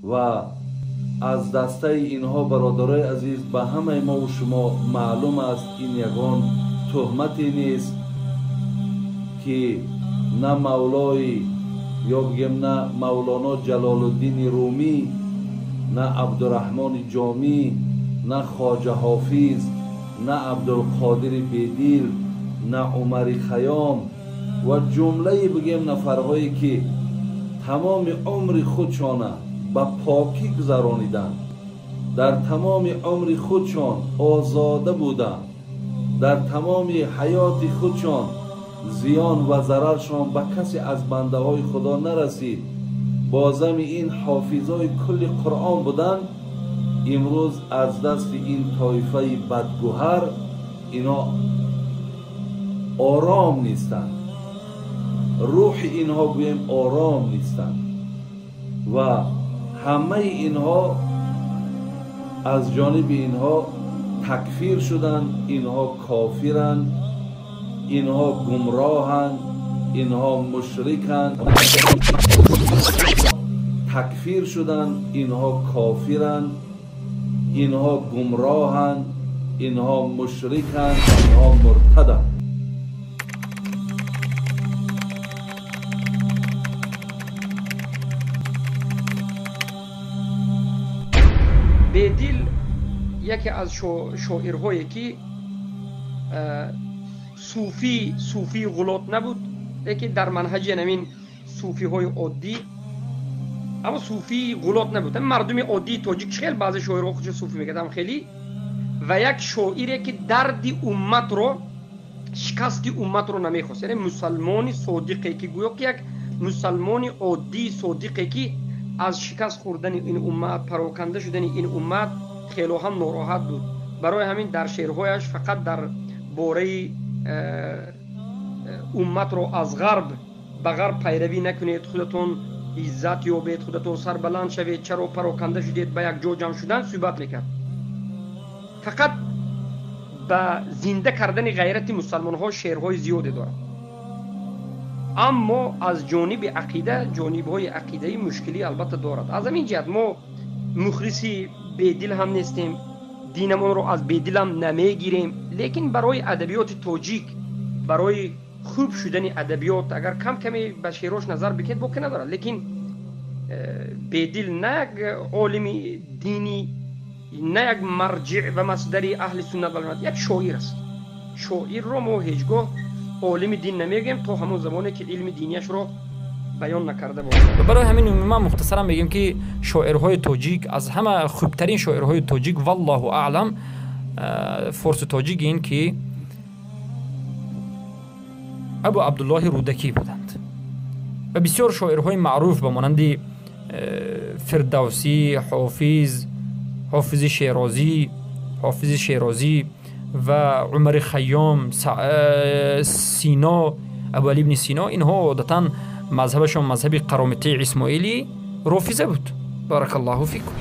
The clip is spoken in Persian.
و از دسته اینها برادرای عزیز به همه ما و شما معلوم است این یگان تهمتی نیست که نه مولای یا بگیم نه مولانا جلال الدین رومی، نه عبدالرحمن جامی، نه خواجه حافظ، نه عبدالقادر بیدیل، نه عمر خیام و جمله بگیم نفرهایی که تمام عمر خودشان به پاکی گذرانیدند، در تمام عمر خودشان آزاده بودند، در تمام حیات خودشان زیان و ضررشان به کسی از بنده های خدا نرسید، بازم این حافظای کل قرآن بودند، امروز از دست این طایفه بدگوهر اینا آرام نیستند، روح اینها گویم آرام نیستند و همه اینها از جانب اینها تکفیر شدند، اینها کافرند، اینها گمراهند، اینها مشرکند، تکفیر شدند، اینها کافرند، اینها گمراهند، اینها مشرکند، اینها مرتدند. بیدیل یکی از شاعرهایی که صوفی غلط نبود، لیکن در منهج نمین صوفی های عادی، اما صوفی غلط نبود، مردم عادی تاجیک خیلی بعضی شاعرها خودش صوفی میگردم خیلی، و یک شاعری که درد امت رو، شکست امت رو نمیخواست، یعنی مسلمانی صادقی که گویا که یک مسلمانی عادی صادقی که از شکست خوردن این امت، پراکنده شدن این امت خیلی هم ناراحت بود. برای همین در شعرهایش فقط در باره امت رو از غرب به غرب پیروی نکنید، خودتون عزت یابید، خودتون سربلند شوید، چرا پراکنده شدید، به یک جا جمع شدن صحبت میکرد. فقط به زنده کردن غیرت مسلمان ها شعرهای زیادی دارد، اما از جانب عقیده، جانب های عقیده‌ای مشکلی البته دارد. از همین جهت ما مخلصی بیدیل هم نیستیم، دینمون رو از بیدیل هم نمیگیریم، لیکن برای ادبیات تاجیک، برای خوب شدن ادبیات اگر کم کمی به شعرش نظر بکنید باکی نداره، لیکن بیدیل نه یک عالم دینی، نه یک مرجع و مصدری اهل سنت و جماعت، یک شاعر است. شاعر رو ما هیچگاه عالم دین نمیگیم تا همون زمانی که علم دینیش رو بیان نکرده باشه. برای همین ما مختصرا میگیم که شاعرهای تاجیک از همه خوبترین شاعرهای تاجیک والله اعلم فارس تاجیک این که ابو عبدالله رودکی بودند و بسیار شاعرهای معروف به مانند فردوسی، حافظ شیرازی و عمر خیام، سینا، ابو علی ابن سینا، اینها عادتا مذهبشون مذهب قرامطه اسماعیلی رافضه بود. بارک الله فیکم.